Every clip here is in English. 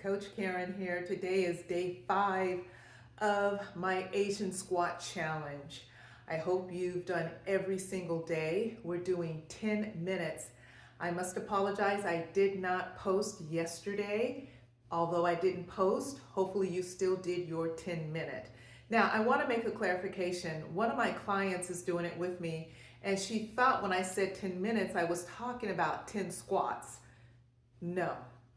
Coach Karen here. Today is day 5 of my Asian Squat Challenge. I hope you've done every single day. We're doing 10 minutes. I must apologize, I did not post yesterday. Although I didn't post, hopefully you still did your 10-minute. Now, I want to make a clarification. One of my clients is doing it with me, and she thought when I said 10 minutes, I was talking about 10 squats. No,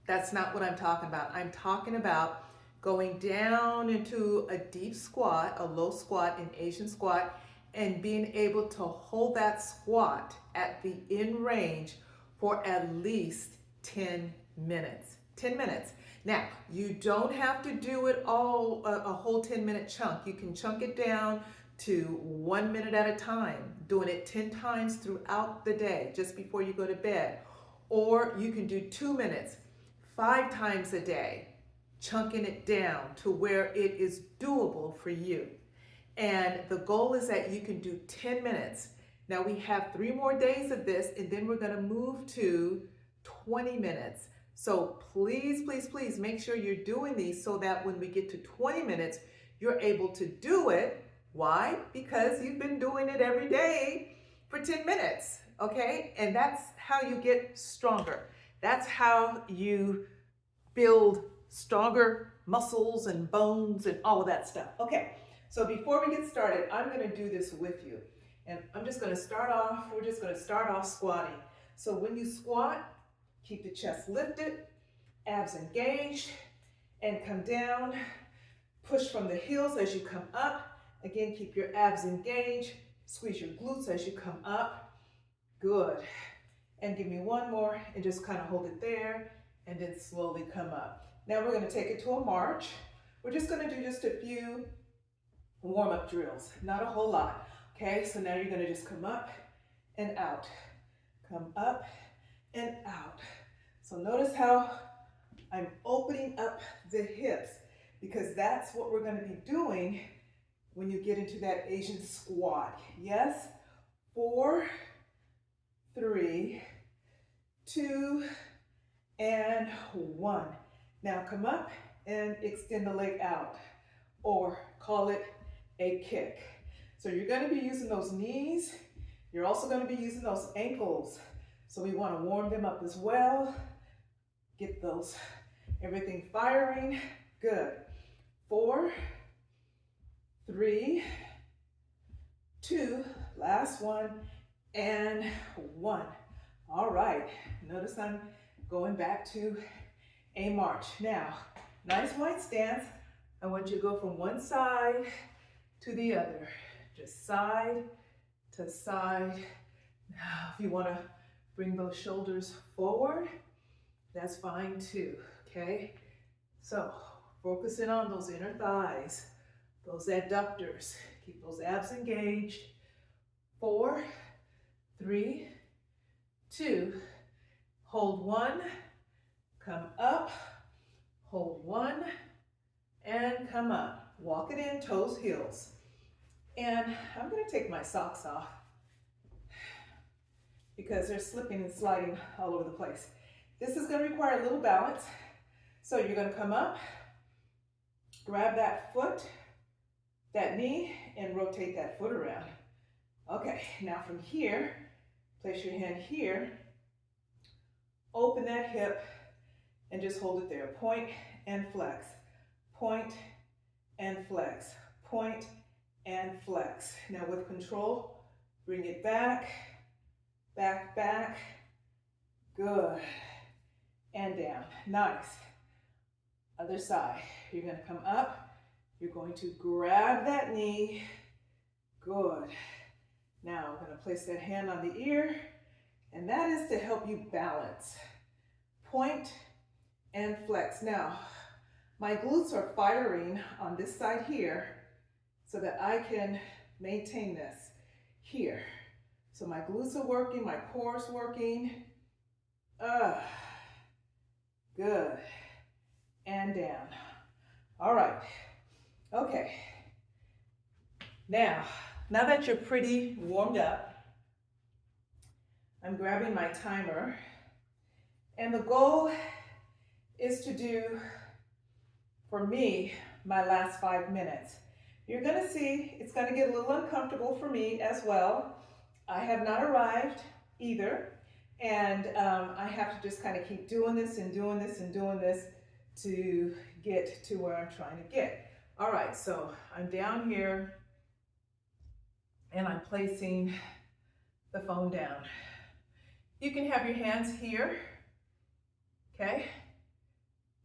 that's not what I'm talking about. I'm talking about going down into a deep squat, a low squat, an Asian squat, and being able to hold that squat at the in range for at least 10 minutes. 10 minutes. Now, you don't have to do it all a whole 10-minute chunk. You can chunk it down to 1 minute at a time, doing it 10 times throughout the day, just before you go to bed. Or you can do 2 minutes, 5 times a day, chunking it down to where it is doable for you. And the goal is that you can do 10 minutes. Now we have 3 more days of this, and then we're going to move to 20 minutes. So please, please, please make sure you're doing these so that when we get to 20 minutes, you're able to do it. Why? Because you've been doing it every day for 10 minutes, okay? And that's how you get stronger. That's how you build stronger muscles and bones and all of that stuff. Okay, so before we get started, I'm going to do this with you. And I'm just going to start off, we're just going to start off squatting. So when you squat, keep the chest lifted, abs engaged, and come down. Push from the heels as you come up. Again, keep your abs engaged. Squeeze your glutes as you come up. Good. And give me one more and just kind of hold it there and then slowly come up. Now we're going to take it to a march. We're just going to do just a few warm-up drills, not a whole lot. Okay, so now you're going to just come up and out. Come up and out. So notice how I'm opening up the hips because that's what we're going to be doing when you get into that Asian squat. Yes? 4, 3, 2, and 1. Now come up and extend the leg out, or call it a kick. So you're going to be using those knees. You're also going to be using those ankles. So we want to warm them up as well. Get those, everything firing. Good. 4, 3, 2, last one, and 1. All right, notice I'm going back to a march. Now, nice wide stance. I want you to go from one side to the other. Just side to side. Now, if you want to bring those shoulders forward, that's fine too, okay? So, focusing on those inner thighs, those adductors. Keep those abs engaged. 4, 3, 2, hold 1, come up, hold 1, and come up. Walk it in, toes, heels. And I'm going to take my socks off because they're slipping and sliding all over the place. This is going to require a little balance. So you're going to come up, grab that foot, that knee, and rotate that foot around. Okay, now from here, place your hand here, open that hip, and just hold it there. Point and flex, point and flex, point and flex. Now with control, bring it back, back, back. Good. And down. Nice. Other side. You're going to come up. You're going to grab that knee. Good. Now I'm going to place that hand on the ear, and that is to help you balance. Point and flex. Now, my glutes are firing on this side here so that I can maintain this here. So my glutes are working, my core is working. Good. And down. All right. Okay. Now that you're pretty warmed up, I'm grabbing my timer, and the goal is to do for me, my last 5 minutes. You're gonna see it's gonna get a little uncomfortable for me as well. I have not arrived either. And I have to just kind of keep doing this and doing this and doing this to get to where I'm trying to get. All right, so I'm down here and I'm placing the phone down. You can have your hands here, okay?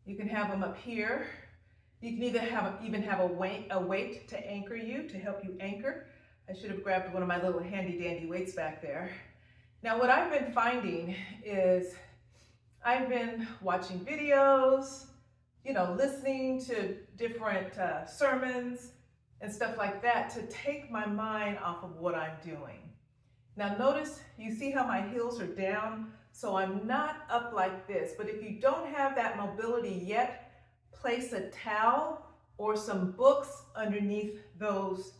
You can have them up here. You can even have a weight to anchor you, to help you anchor. I should have grabbed one of my little handy dandy weights back there. Now what I've been finding is I've been watching videos, listening to different sermons and stuff like that to take my mind off of what I'm doing. Now notice, you see how my heels are down, so I'm not up like this. But if you don't have that mobility yet, place a towel or some books underneath those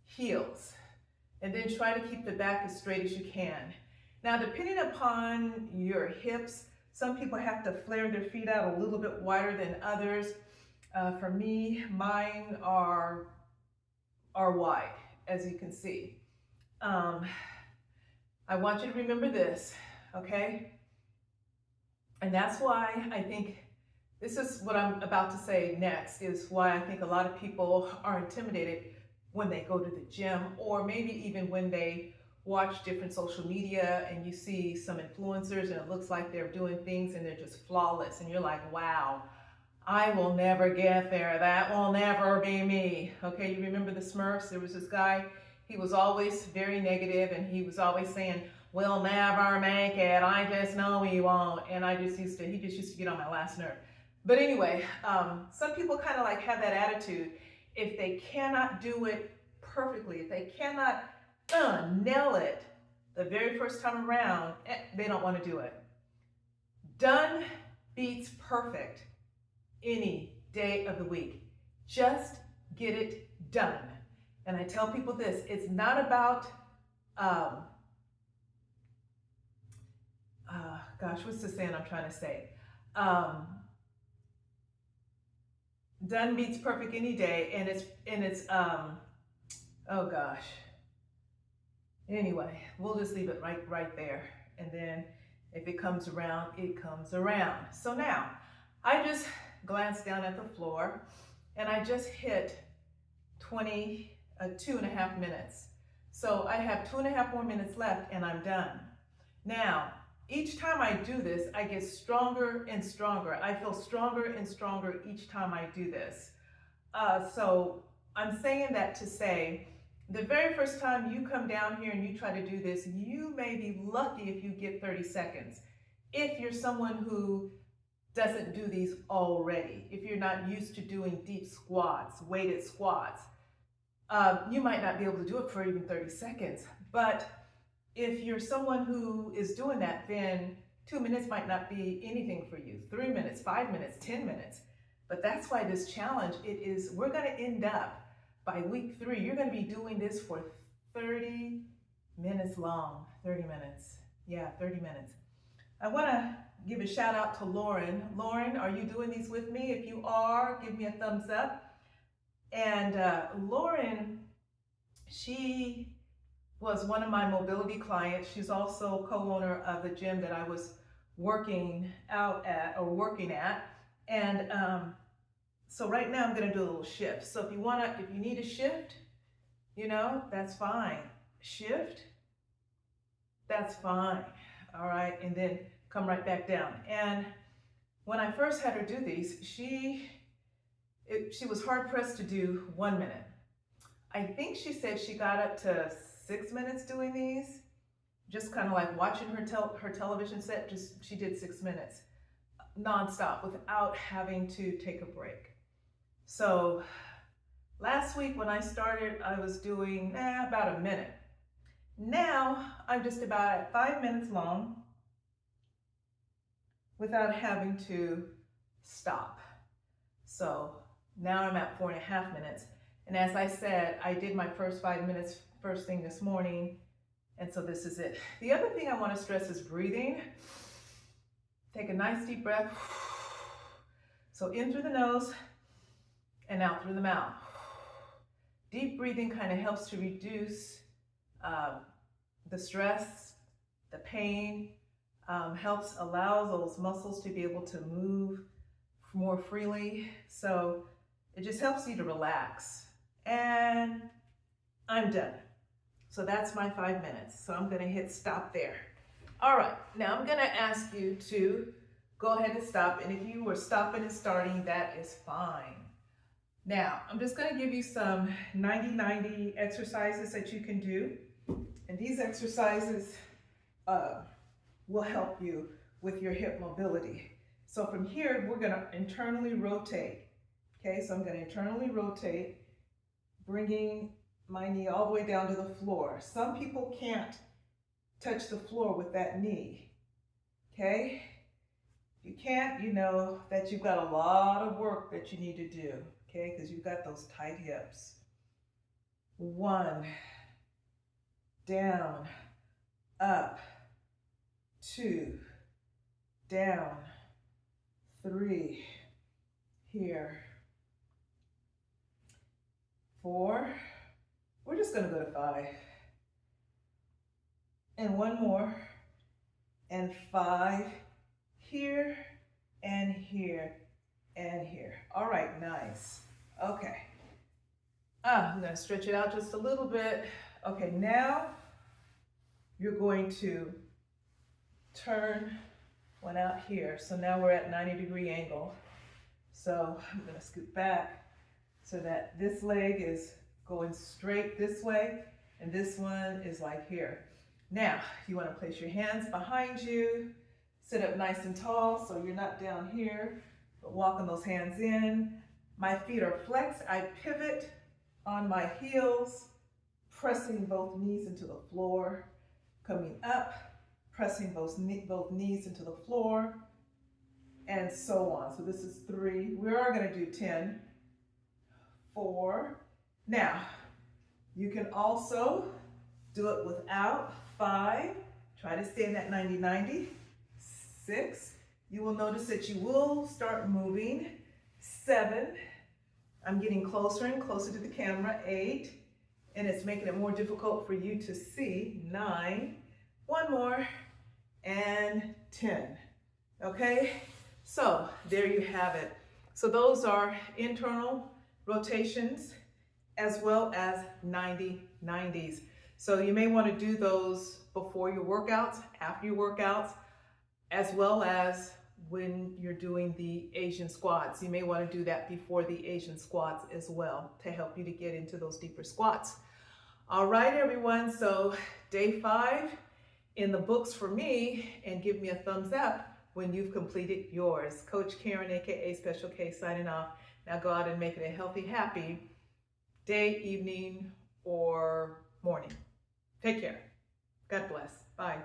heels. And then try to keep the back as straight as you can. Now, depending upon your hips, some people have to flare their feet out a little bit wider than others. For me, mine are wide, as you can see. I want you to remember this, okay? And that's why I think this is what I'm about to say next, is why I think a lot of people are intimidated when they go to the gym, or maybe even when they watch different social media and you see some influencers and it looks like they're doing things and they're just flawless. And you're like, wow, I will never get there. That will never be me. Okay, you remember the Smurfs? There was this guy, he was always very negative and he was always saying, we'll never make it. I just know we won't. And he just used to get on my last nerve. But anyway, some people kind of like have that attitude. If they cannot do it perfectly, if they cannot nail it the very first time around, they don't want to do it. Done beats perfect any day of the week. Just get it done. And I tell people this, it's not about, what's the saying I'm trying to say? Done beats perfect any day, and it's oh gosh. Anyway, we'll just leave it right there. And then if it comes around, it comes around. So now, I just glanced down at the floor and I just hit 2.5 minutes. So I have 2.5 more minutes left and I'm done. Now, each time I do this, I get stronger and stronger. I feel stronger and stronger each time I do this. So I'm saying that to say, the very first time you come down here and you try to do this, you may be lucky if you get 30 seconds. If you're someone who doesn't do these already, if you're not used to doing deep squats, weighted squats, you might not be able to do it for even 30 seconds. But if you're someone who is doing that, then 2 minutes might not be anything for you. 3 minutes, 5 minutes, 10 minutes. But that's why this challenge, we're going to end up by week 3, you're going to be doing this for 30 minutes long. 30 minutes. Yeah, 30 minutes. I want to give a shout out to Lauren. Lauren, are you doing these with me? If you are, give me a thumbs up. And Lauren, she was one of my mobility clients. She's also co-owner of the gym that I was working at. And so right now I'm going to do a little shift. So if you need a shift, that's fine. Shift, that's fine. All right. And then come right back down. And when I first had her do these, she was hard pressed to do 1 minute. I think she said she got up to 6 minutes doing these, just kind of like watching her television set. She did 6 minutes nonstop without having to take a break. So last week when I started, I was doing about a minute. Now I'm just about at 5 minutes long without having to stop. So now I'm at 4.5 minutes. And as I said, I did my first 5 minutes first thing this morning. And so this is it. The other thing I want to stress is breathing. Take a nice deep breath. So in through the nose, and out through the mouth. Deep breathing kind of helps to reduce the stress, the pain, allows those muscles to be able to move more freely. So it just helps you to relax. And I'm done. So that's my 5 minutes. So I'm gonna hit stop there. All right, now I'm gonna ask you to go ahead and stop. And if you were stopping and starting, that is fine. Now, I'm just gonna give you some 90-90 exercises that you can do. And these exercises will help you with your hip mobility. So from here, we're gonna internally rotate. Okay, so I'm gonna internally rotate, bringing my knee all the way down to the floor. Some people can't touch the floor with that knee, okay? If you can't, you know that you've got a lot of work that you need to do, okay? Because you've got those tight hips. 1, down, up, 2, down, 3, here, 4, we're just gonna go to 5, and 1 more, and 5, here, and here, and here. All right, nice. Okay. I'm gonna stretch it out just a little bit. Okay, now you're going to turn one out here. So now we're at 90-degree angle. So I'm gonna scoot back so that this leg is going straight this way, and this one is like here. Now, you wanna place your hands behind you, sit up nice and tall so you're not down here, but walking those hands in. My feet are flexed, I pivot on my heels, pressing both knees into the floor, coming up, pressing both knees into the floor, and so on. So this is 3. We are gonna do 10, 4. Now, you can also do it without. 5, try to stay in that 90-90. 6, you will notice that you will start moving. 7, I'm getting closer and closer to the camera. 8, and it's making it more difficult for you to see. 9, 1 more, and 10. Okay, so there you have it. So those are internal rotations as well as 90-90s. So you may want to do those before your workouts, after your workouts, as well as when you're doing the Asian squats. You may want to do that before the Asian squats as well to help you to get into those deeper squats. All right, everyone. So day 5 in the books for me, and give me a thumbs up when you've completed yours. Coach Karen, AKA Special K, signing off. Now go out and make it a healthy, happy day, evening, or morning. Take care. God bless. Bye.